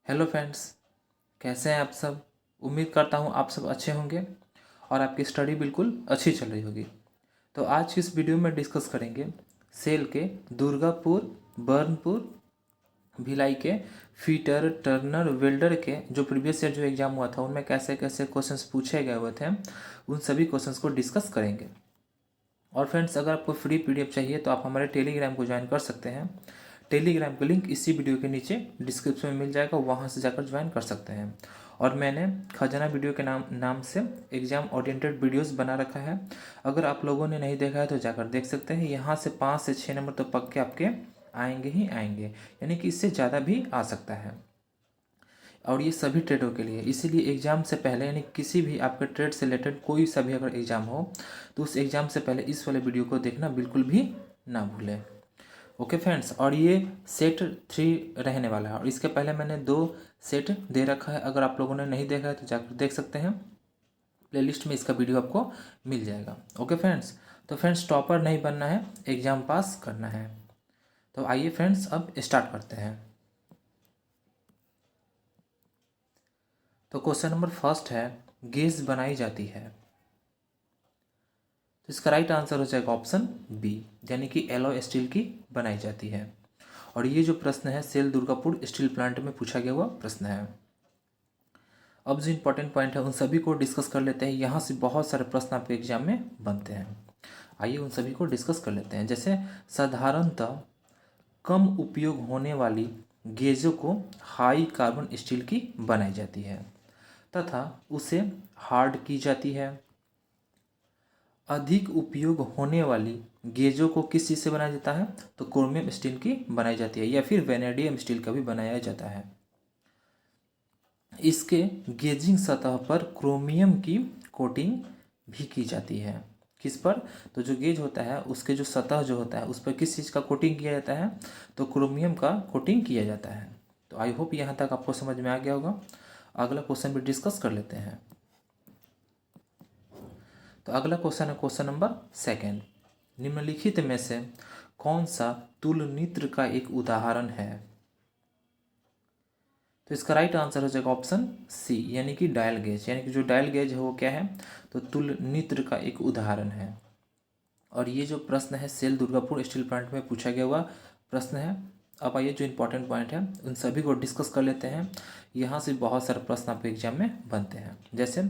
Hello friends, कैसे हैं आप सब। उम्मीद करता हूँ आप सब अच्छे होंगे और आपकी स्टडी बिल्कुल अच्छी चल रही होगी। तो आज की इस वीडियो में डिस्कस करेंगे सेल के दुर्गापुर, बर्नपुर, भिलाई के फीटर, टर्नर, वेल्डर के जो प्रीवियस ईयर जो एग्ज़ाम हुआ था उनमें कैसे कैसे क्वेश्चंस पूछे गए हुए थे, उन सभी क्वेश्चंस को डिस्कस करेंगे। और फ्रेंड्स, अगर आपको फ्री पीडीएफ चाहिए तो आप हमारे टेलीग्राम को ज्वाइन कर सकते हैं। टेलीग्राम का लिंक इसी वीडियो के नीचे डिस्क्रिप्शन में मिल जाएगा, वहाँ से जाकर ज्वाइन कर सकते हैं। और मैंने खजाना वीडियो के नाम से एग्ज़ाम ओरिएंटेड वीडियोस बना रखा है। अगर आप लोगों ने नहीं देखा है तो जाकर देख सकते हैं। यहाँ से 5 से 6 नंबर तो पक्के आपके आएंगे ही आएंगे, यानी कि इससे ज़्यादा भी आ सकता है। और ये सभी ट्रेडों के लिए, इसीलिए एग्ज़ाम से पहले, यानी किसी भी आपके ट्रेड से रिलेटेड कोई सा भी अगर एग्ज़ाम हो तो उस एग्ज़ाम से पहले इस वाले वीडियो को देखना बिल्कुल भी ना भूलें। ओके फ्रेंड्स, और ये सेट 3 रहने वाला है और इसके पहले मैंने 2 सेट दे रखा है। अगर आप लोगों ने नहीं देखा है तो जाकर देख सकते हैं, प्लेलिस्ट में इसका वीडियो आपको मिल जाएगा। ओके फ्रेंड्स, तो फ्रेंड्स टॉपर नहीं बनना है, एग्ज़ाम पास करना है। तो आइए फ्रेंड्स अब स्टार्ट करते हैं। तो क्वेश्चन नंबर फर्स्ट है, गेज बनाई जाती है। तो इसका राइट आंसर हो जाएगा ऑप्शन बी, यानी कि एलॉय स्टील की बनाई जाती है। और ये जो प्रश्न है सेल दुर्गापुर स्टील प्लांट में पूछा गया हुआ प्रश्न है। अब जो इंपॉर्टेंट पॉइंट है उन सभी को डिस्कस कर लेते हैं। यहाँ से बहुत सारे प्रश्न आपके एग्जाम में बनते हैं। आइए उन सभी को डिस्कस कर लेते हैं। जैसे साधारणतः कम उपयोग होने वाली गेजों को हाई कार्बन स्टील की बनाई जाती है तथा उसे हार्ड की जाती है। अधिक उपयोग होने वाली गेजों को किस चीज़ से बनाया जाता है, तो क्रोमियम स्टील की बनाई जाती है या फिर वेनेडियम स्टील का भी बनाया जाता है। इसके गेजिंग सतह पर क्रोमियम की कोटिंग भी की जाती है। किस पर, तो जो गेज होता है उसके जो सतह जो होता है उस पर किस चीज़ का कोटिंग किया जाता है, तो क्रोमियम का कोटिंग किया जाता है। तो आई होप यहाँ तक आपको समझ में आ गया होगा। अगला क्वेश्चन भी डिस्कस कर लेते हैं। तो अगला क्वेश्चन है क्वेश्चन नंबर सेकेंड, निम्नलिखित में से कौन सा तुलनित्र का एक उदाहरण है। तो इसका राइट आंसर हो जाएगा ऑप्शन सी, यानी कि डायल गेज। यानी कि जो डायल गेज है वो क्या है, तो तुलनित्र का एक उदाहरण है। और ये जो प्रश्न है सेल दुर्गापुर स्टील प्लांट में पूछा गया हुआ प्रश्न है। अब आइए जो इंपॉर्टेंट पॉइंट है उन सभी को डिस्कस कर लेते हैं। यहाँ से बहुत सारे प्रश्न आपके एग्जाम में बनते हैं। जैसे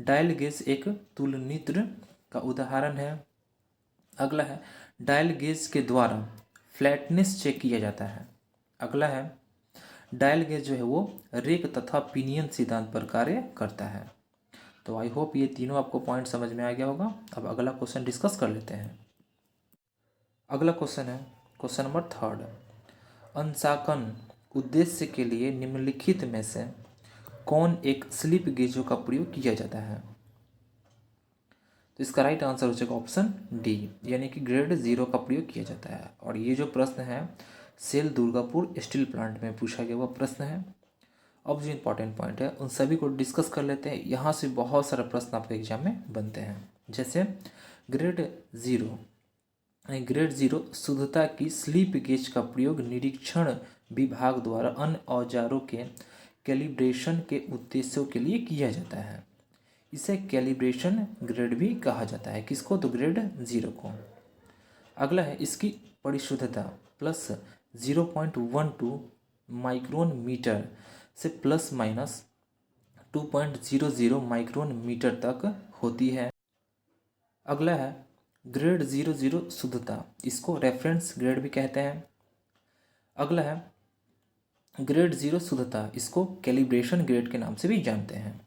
डायल गेज एक तुलनित्र का उदाहरण है। अगला है डायल गेज के द्वारा फ्लैटनेस चेक किया जाता है। अगला है डायल गेज जो है वो रेक तथा पिनियन सिद्धांत पर कार्य करता है। तो आई होप ये तीनों आपको पॉइंट समझ में आ गया होगा। अब अगला क्वेश्चन डिस्कस कर लेते हैं। अगला क्वेश्चन है क्वेश्चन नंबर थर्ड, अंशांकन उद्देश्य के लिए निम्नलिखित में से कौन एक स्लिप गेजों का प्रयोग किया जाता है। तो इसका राइट आंसर हो जाएगा ऑप्शन डी, यानी कि ग्रेड 0 का प्रयोग किया जाता है। और ये जो प्रश्न है सेल दुर्गापुर स्टील प्लांट में पूछा गया हुआ प्रश्न है। अब जो इंपॉर्टेंट पॉइंट है उन सभी को डिस्कस कर लेते हैं। यहाँ से बहुत सारे प्रश्न आपके एग्जाम में बनते हैं। जैसे ग्रेड 0, ग्रेड 0 शुद्धता की स्लिप गेज का प्रयोग निरीक्षण विभाग द्वारा अन्य औजारों के कैलिब्रेशन के उद्देश्यों के लिए किया जाता है। इसे कैलिब्रेशन ग्रेड भी कहा जाता है। किसको, तो ग्रेड 0 को। अगला है इसकी परिशुद्धता प्लस 0.12 माइक्रोन मीटर से प्लस माइनस 2.00 माइक्रोन मीटर तक होती है। अगला है ग्रेड 00 शुद्धता, इसको रेफरेंस ग्रेड भी कहते हैं। अगला है ग्रेड 0 शुद्धता, इसको कैलिब्रेशन ग्रेड के नाम से भी जानते हैं।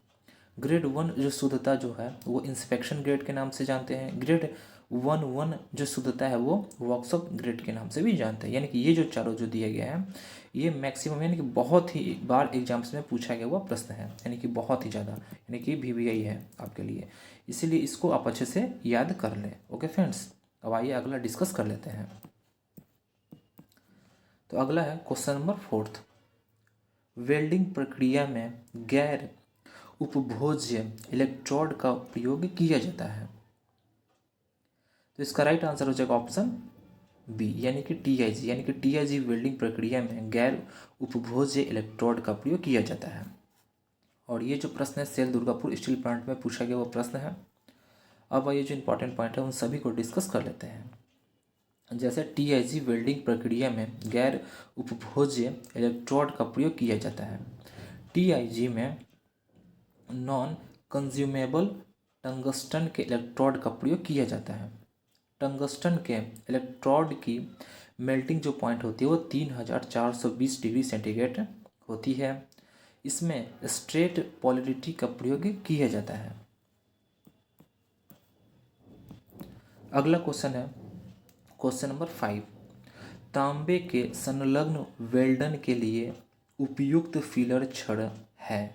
ग्रेड 1 जो शुद्धता जो है वो इंस्पेक्शन ग्रेड के नाम से जानते हैं। ग्रेड 1 जो शुद्धता है वो वर्कशॉप ग्रेड के नाम से भी जानते हैं। यानी कि ये जो चारों जो दिए गए हैं ये मैक्सिमम, यानी कि बहुत ही बार एग्जाम्स में पूछा गया हुआ प्रश्न है, यानी कि बहुत ही ज़्यादा, यानी कि VVI है आपके लिए, इसीलिए इसको आप अच्छे से याद कर लें। ओके फ्रेंड्स, अब आइए अगला डिस्कस कर लेते हैं। तो अगला है क्वेश्चन नंबर फोर्थ, वेल्डिंग प्रक्रिया में गैर उपभोज्य इलेक्ट्रोड का प्रयोग किया जाता है। तो इसका राइट आंसर हो जाएगा ऑप्शन बी यानी कि टीआईजी, यानी कि टीआईजी वेल्डिंग प्रक्रिया में गैर उपभोज्य इलेक्ट्रोड का प्रयोग किया जाता है। और ये जो प्रश्न है सेल दुर्गापुर स्टील प्लांट में पूछा गया वो प्रश्न है। अब ये जो इंपॉर्टेंट पॉइंट है उन सभी को डिस्कस कर लेते हैं। जैसे टीआईजी वेल्डिंग प्रक्रिया में गैर उपभोज्य इलेक्ट्रोड का प्रयोग किया जाता है। टीआईजी में नॉन कंज्यूमेबल टंगस्टन के इलेक्ट्रोड का प्रयोग किया जाता है। टंगस्टन के इलेक्ट्रोड की मेल्टिंग जो पॉइंट होती है वो 3420 डिग्री सेंटीग्रेड होती है। इसमें स्ट्रेट पोलैरिटी का प्रयोग किया जाता है। अगला क्वेश्चन है क्वेश्चन नंबर 5। तांबे के संलग्न वेल्डन के लिए उपयुक्त फिलर छड़ है।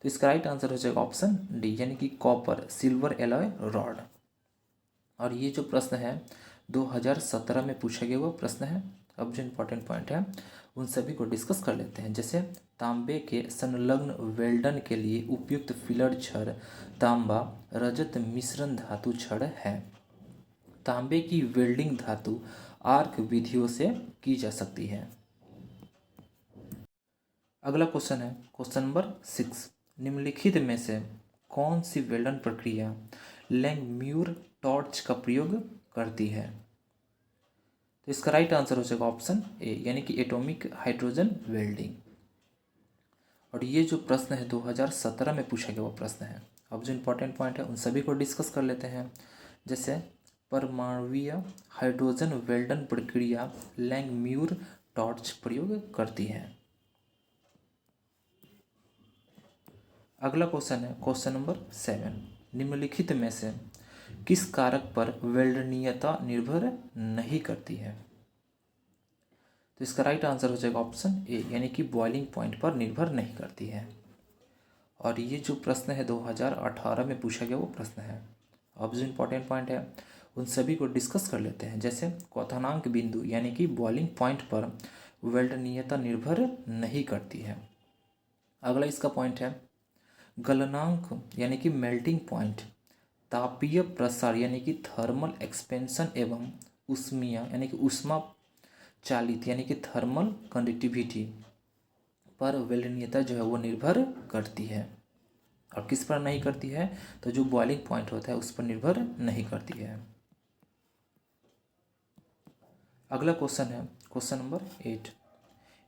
तो इसका राइट आंसर हो जाएगा ऑप्शन डी यानी कि कॉपर सिल्वर एलॉय रॉड। और ये जो प्रश्न है 2017 में पूछा गया वो प्रश्न है। अब जो इम्पोर्टेंट पॉइंट है उन सभी को डिस्कस कर लेते हैं। जैसे तांबे के संलग्न वेल्डन के लिए उपयुक्त फिलर छड़ तांबा रजत मिश्रण धातु छड़ है। तांबे की वेल्डिंग धातु आर्क विधियों से की जा सकती है। अगला क्वेश्चन है क्वेश्चन नंबर 6। निम्नलिखित में से कौन सी वेल्डन प्रक्रिया लैंगम्यूर टॉर्च का प्रयोग करती है। तो इसका राइट आंसर हो जाएगा ऑप्शन ए यानी कि एटॉमिक हाइड्रोजन वेल्डिंग। और ये जो प्रश्न है 2017 में पूछा गया वो प्रश्न है। अब जो इम्पोर्टेंट पॉइंट है उन सभी को डिस्कस कर लेते हैं। जैसे परमाणुवीय हाइड्रोजन वेल्डन प्रक्रिया लैंगम्यूर टॉर्च प्रयोग करती है। अगला क्वेश्चन है क्वेश्चन नंबर 7। निम्नलिखित में से किस कारक पर वेल्डनीयता निर्भर नहीं करती है। तो इसका राइट आंसर हो जाएगा ऑप्शन ए यानी कि बॉइलिंग पॉइंट पर निर्भर नहीं करती है। और ये जो प्रश्न है 2018 में पूछा गया वो प्रश्न है। अब जो इम्पोर्टेंट पॉइंट है उन सभी को डिस्कस कर लेते हैं। जैसे क्वथनांक बिंदु यानी कि बॉइलिंग पॉइंट पर वेल्डनीयता निर्भर नहीं करती है। अगला इसका पॉइंट है गलनांक यानी कि मेल्टिंग पॉइंट तापीय प्रसार यानी कि थर्मल एक्सपेंशन एवं उष्मीय यानी कि ऊष्मा चालित यानी कि थर्मल कंडक्टिविटी पर वेल्डनीयता जो है वो निर्भर करती है। और किस पर नहीं करती है तो जो बॉइलिंग पॉइंट होता है उस पर निर्भर नहीं करती है। अगला क्वेश्चन है क्वेश्चन नंबर 8।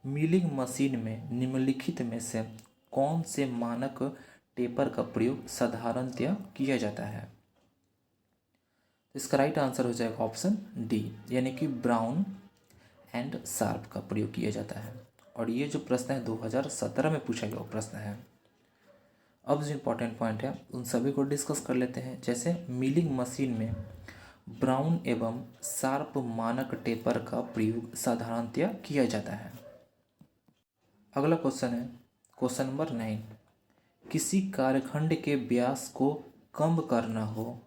मिलिंग मशीन में निम्नलिखित में से कौन से मानक टेपर का प्रयोग साधारणतया किया जाता है। तो इसका राइट आंसर हो जाएगा ऑप्शन डी यानी कि ब्राउन एंड शार्प का प्रयोग किया जाता है। और ये जो प्रश्न है 2017 में पूछा गया प्रश्न है। अब जो इम्पोर्टेंट पॉइंट है उन सभी को डिस्कस कर लेते हैं। जैसे मिलिंग मशीन में ब्राउन एवं शार्प मानक टेपर का प्रयोग साधारणतया किया जाता है। अगला क्वेश्चन है क्वेश्चन नंबर 9। किसी कार्यखंड के व्यास को कम करना हो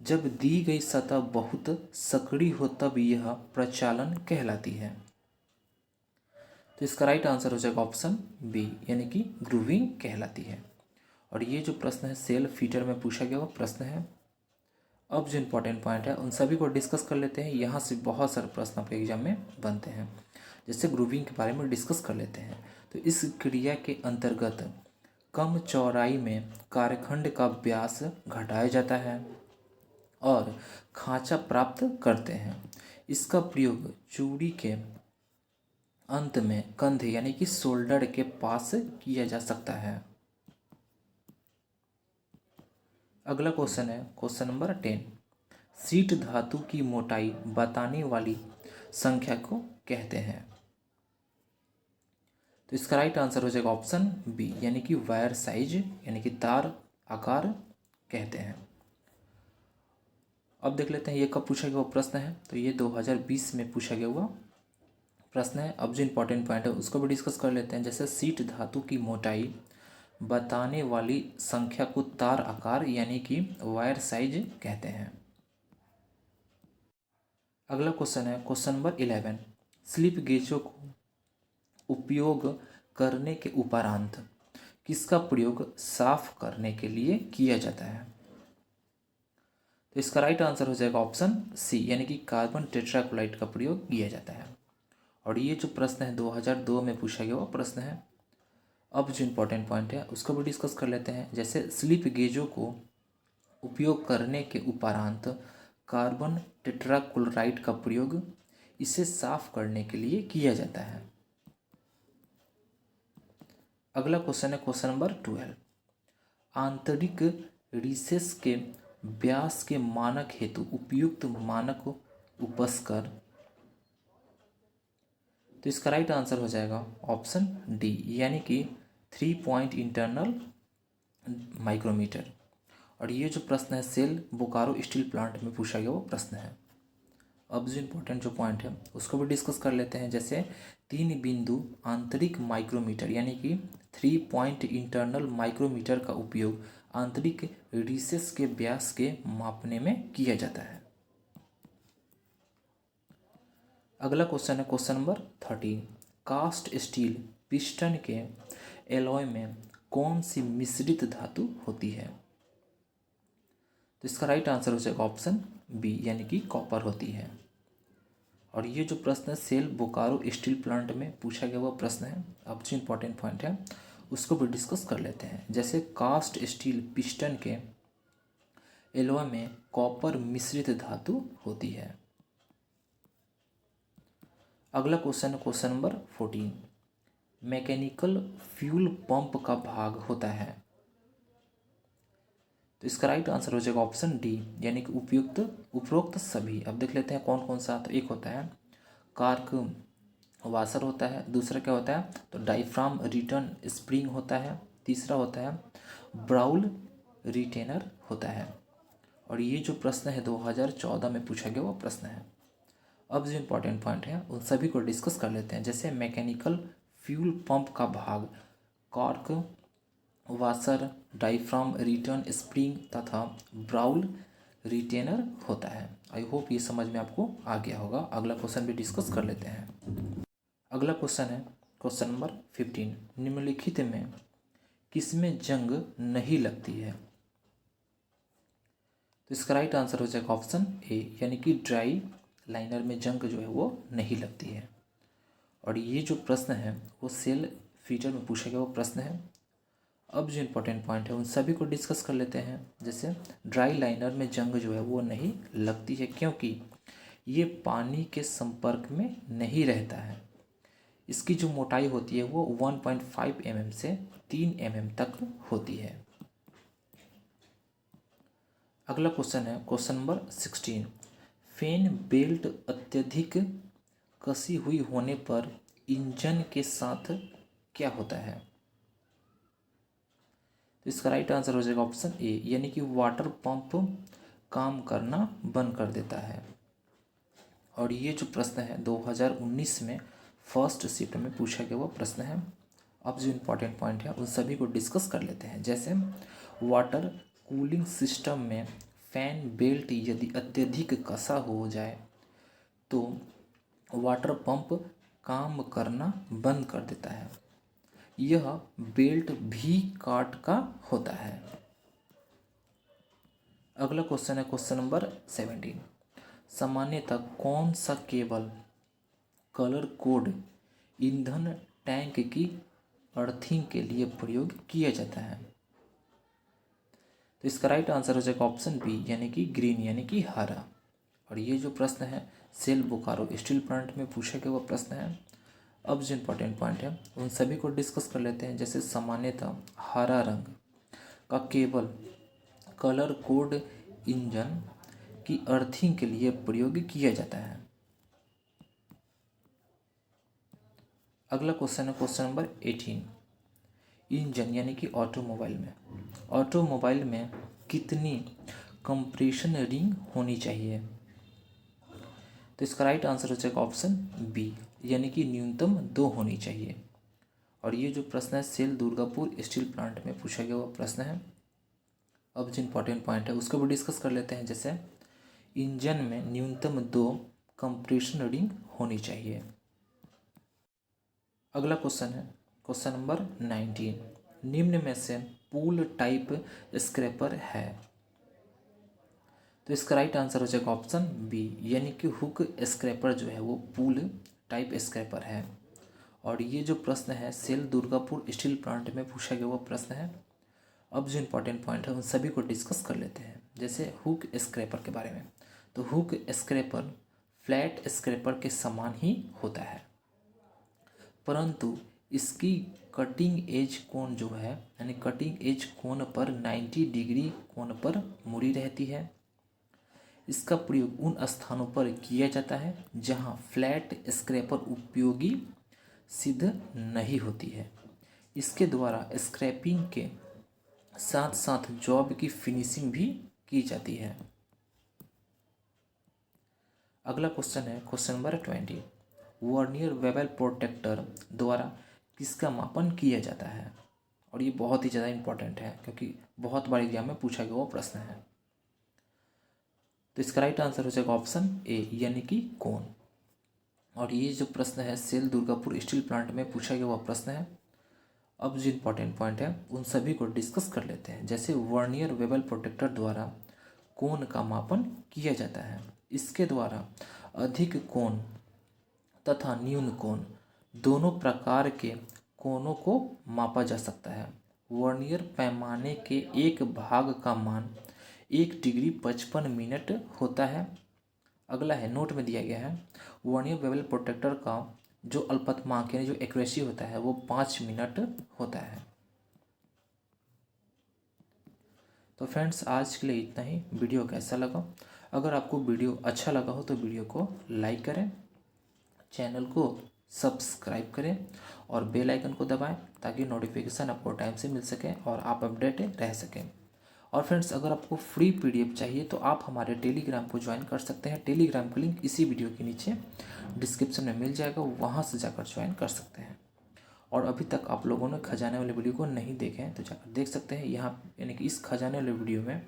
जब दी गई सतह बहुत सकड़ी हो तब यह प्रचालन कहलाती है। तो इसका राइट आंसर हो जाएगा ऑप्शन बी यानी कि ग्रूविंग कहलाती है। और ये जो प्रश्न है सेल फीटर में पूछा गया वो प्रश्न है। अब जो इम्पोर्टेंट पॉइंट है उन सभी को डिस्कस कर लेते हैं। यहाँ से बहुत सारे प्रश्न आपके एग्जाम में बनते हैं। जैसे ग्रूविंग के बारे में डिस्कस कर लेते हैं। तो इस क्रिया के अंतर्गत कम चौड़ाई में कार्यखंड का व्यास घटाया जाता है और खांचा प्राप्त करते हैं। इसका प्रयोग चूड़ी के अंत में कंधे यानी कि शोल्डर के पास किया जा सकता है। अगला क्वेश्चन है क्वेश्चन नंबर 10। शीट धातु की मोटाई बताने वाली संख्या को कहते हैं। तो इसका राइट आंसर हो जाएगा ऑप्शन बी यानी कि वायर साइज यानी कि तार आकार कहते हैं। अब देख लेते हैं ये कब पूछा गया वो प्रश्न है। तो ये 2020 में पूछा गया हुआ प्रश्न है। अब जो इम्पोर्टेंट पॉइंट है उसको भी डिस्कस कर लेते हैं। जैसे शीट धातु की मोटाई बताने वाली संख्या को तार आकार यानी कि वायर साइज कहते हैं। अगला क्वेश्चन है क्वेश्चन नंबर 11। स्लिप गेजों को उपयोग करने के उपरांत किसका प्रयोग साफ करने के लिए किया जाता है। तो इसका राइट आंसर हो जाएगा ऑप्शन सी, यानी कि कार्बन टेट्राक्लोराइड का प्रयोग किया जाता है। और ये जो प्रश्न है 2002 में पूछा गया वो प्रश्न है। अब जो इम्पोर्टेंट पॉइंट है उसको भी डिस्कस कर लेते हैं। जैसे स्लिप गेजों को उपयोग करने के उपरांत कार्बन टेट्राक्लोराइड का प्रयोग इसे साफ करने के लिए किया जाता है। अगला क्वेश्चन है क्वेश्चन नंबर 12। आंतरिक रिसेस के व्यास के मानक हेतु उपयुक्त मानक उपस्कर। तो इसका राइट आंसर हो जाएगा ऑप्शन डी, यानी कि 3 पॉइंट इंटरनल माइक्रोमीटर। और ये जो प्रश्न है सेल बोकारो स्टील प्लांट में पूछा गया वो प्रश्न है। अब जो इम्पोर्टेंट जो पॉइंट है उसको भी डिस्कस कर लेते हैं। जैसे 3 बिंदु आंतरिक माइक्रोमीटर यानी कि 3 पॉइंट इंटरनल माइक्रोमीटर का उपयोग आंतरिक रिसेस के व्यास के मापने में किया जाता है। अगला क्वेश्चन है question number 13। Cast steel piston के एलॉय में कौन सी मिश्रित धातु होती है? तो इसका राइट आंसर हो जाएगा ऑप्शन बी, यानी कि कॉपर होती है। और ये जो प्रश्न है सेल बोकारो स्टील प्लांट में पूछा गया वो प्रश्न है। अब जो इम्पोर्टेंट पॉइंट है उसको भी डिस्कस कर लेते हैं। जैसे कास्ट स्टील पिस्टन के एलॉय में कॉपर मिश्रित धातु होती है। अगला क्वेश्चन है question number 14। Mechanical fuel pump का भाग होता है। तो इसका राइट आंसर हो जाएगा ऑप्शन डी, यानी कि उपरोक्त सभी। अब देख लेते हैं कौन कौन सा। तो एक होता है कार्क वाशर होता है, दूसरा क्या होता है तो डायफ्राम रिटर्न स्प्रिंग होता है, तीसरा होता है ब्राउल रिटेनर होता है। और ये जो प्रश्न है 2014 में पूछा गया वो प्रश्न है। अब जो इम्पोर्टेंट पॉइंट है उन सभी को डिस्कस कर लेते हैं। जैसे मैकेनिकल फ्यूल पंप का भाग cork washer, diaphragm return spring तथा ब्राउल रिटेनर होता है। आई होप ये समझ में आपको आ गया होगा। अगला क्वेश्चन भी डिस्कस कर लेते हैं। अगला क्वेश्चन है क्वेश्चन नंबर 15। निम्नलिखित में किसमें जंग नहीं लगती है? तो इसका राइट आंसर हो जाएगा ऑप्शन ए, यानी कि ड्राई लाइनर में जंग जो है वो नहीं लगती है। और ये जो प्रश्न है वो सेल फीचर में पूछा गया वो प्रश्न है। अब जो इम्पोर्टेंट पॉइंट है उन सभी को डिस्कस कर लेते हैं। जैसे ड्राई लाइनर में जंग जो है वो नहीं लगती है क्योंकि ये पानी के संपर्क में नहीं रहता है। इसकी जो मोटाई होती है वो 1.5 mm से 3 mm तक होती है। अगला क्वेश्चन है क्वेश्चन नंबर 16। फैन बेल्ट अत्यधिक कसी हुई होने पर इंजन के साथ क्या होता है? तो इसका राइट आंसर हो जाएगा ऑप्शन ए, यानी कि वाटर पंप काम करना बंद कर देता है। और ये जो प्रश्न है 2019 में फर्स्ट शिफ्ट में पूछा गया वो प्रश्न है। अब जो इम्पोर्टेंट पॉइंट है उन सभी को डिस्कस कर लेते हैं। जैसे वाटर कूलिंग सिस्टम में फैन बेल्ट यदि अत्यधिक कसा हो जाए तो वाटर पंप काम करना बंद कर देता है। यह बेल्ट भी काट का होता है। अगला क्वेश्चन है क्वेश्चन नंबर 17। सामान्यतः कौन सा केबल कलर कोड ईंधन टैंक की अर्थिंग के लिए प्रयोग किया जाता है? तो इसका राइट आंसर हो जाएगा ऑप्शन बी, यानी कि ग्रीन, यानी कि हरा। और ये जो प्रश्न है सेल बोकारो स्टील प्लांट में पूछा गया वो प्रश्न है। अब जो इम्पोर्टेंट पॉइंट है उन सभी को डिस्कस कर लेते हैं। जैसे सामान्यतः हरा रंग का केबल कलर कोड इंजन की अर्थिंग के लिए प्रयोग किया जाता है। अगला क्वेश्चन है क्वेश्चन नंबर 18। इंजन यानी कि ऑटोमोबाइल में कितनी कंप्रेशन रिंग होनी चाहिए? तो इसका राइट आंसर हो जाएगा ऑप्शन बी, यानी कि न्यूनतम 2 होनी चाहिए। और ये जो प्रश्न है सेल दुर्गापुर स्टील प्लांट में पूछा गया हुआ प्रश्न है। अब जो इम्पोर्टेंट पॉइंट है उसको भी डिस्कस कर लेते हैं। जैसे इंजन में न्यूनतम 2 कंप्रेशन रिंग होनी चाहिए। अगला क्वेश्चन है क्वेश्चन नंबर 19। निम्न में से पूल टाइप स्क्रैपर है? तो इसका राइट आंसर हो जाएगा ऑप्शन बी, यानी कि हुक स्क्रैपर जो है वो पूल टाइप स्क्रैपर है। और ये जो प्रश्न है सेल दुर्गापुर स्टील प्लांट में पूछा गया हुआ प्रश्न है। अब जो इम्पोर्टेंट पॉइंट है उन सभी को डिस्कस कर लेते हैं। जैसे हुक स्क्रैपर के बारे में, तो हुक स्क्रैपर फ्लैट स्क्रैपर के समान ही होता है, परंतु इसकी कटिंग एज कोण जो है, यानी कटिंग एज कोण पर 90 डिग्री कोण पर मुड़ी रहती है। इसका प्रयोग उन स्थानों पर किया जाता है जहां फ्लैट स्क्रैपर उपयोगी सिद्ध नहीं होती है। इसके द्वारा स्क्रैपिंग के साथ साथ जॉब की फिनिशिंग भी की जाती है। अगला क्वेश्चन है question number 20। Vernier bevel protector द्वारा किसका मापन किया जाता है? और ये बहुत ही ज़्यादा इंपॉर्टेंट है क्योंकि बहुत बार एग्जाम में पूछा गया वो प्रश्न है। तो इसका राइट आंसर हो जाएगा ऑप्शन ए, यानी कि कोण। और ये जो प्रश्न है सेल दुर्गापुर स्टील प्लांट में पूछा गया हुआ प्रश्न है। अब जो इम्पोर्टेंट पॉइंट है उन सभी को डिस्कस कर लेते हैं। जैसे वर्नियर बेवल प्रोटेक्टर द्वारा कोण का मापन किया जाता है। इसके द्वारा अधिक कोण तथा न्यून कोण दोनों प्रकार के कोणों को मापा जा सकता है। वर्नियर पैमाने के एक भाग का मान 1 डिग्री 55 मिनट होता है। अगला है नोट में दिया गया है वर्नियर बेवल प्रोटेक्टर का जो अल्पतमांक यानी जो एक्यूरेसी होता है वो 5 मिनट होता है। तो फ्रेंड्स आज के लिए इतना ही। वीडियो कैसा लगा? अगर आपको वीडियो अच्छा लगा हो तो वीडियो को लाइक करें, चैनल को सब्सक्राइब करें और बेल आइकन को दबाएं ताकि नोटिफिकेशन आपको टाइम से मिल सके और आप अपडेट रह सकें। और फ्रेंड्स अगर आपको फ्री पीडीएफ चाहिए तो आप हमारे टेलीग्राम को ज्वाइन कर सकते हैं। टेलीग्राम का लिंक इसी वीडियो के नीचे डिस्क्रिप्शन में मिल जाएगा, वहाँ से जाकर ज्वाइन कर सकते हैं। और अभी तक आप लोगों ने खजाने वाले वीडियो को नहीं देखे हैं तो जाकर देख सकते हैं। यहाँ यानी कि इस खजाने वाले वीडियो में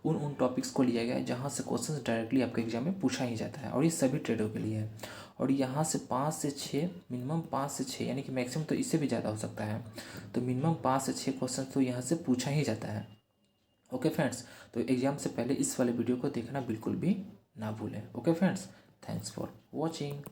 उन टॉपिक्स को लिया गया है जहाँ से क्वेश्चंस डायरेक्टली आपके एग्जाम में पूछा ही जाता है, और ये सभी ट्रेडों के लिए है। और यहाँ से 5 से 6 मिनिमम 5 से 6 यानी कि मैक्सिमम तो इससे भी ज़्यादा हो सकता है, तो मिनिमम 5 से 6 क्वेश्चन तो यहाँ से पूछा ही जाता है। ओके फ्रेंड्स, तो एग्जाम से पहले इस वाले वीडियो को देखना बिल्कुल भी ना भूलें। Okay friends, thanks for watching.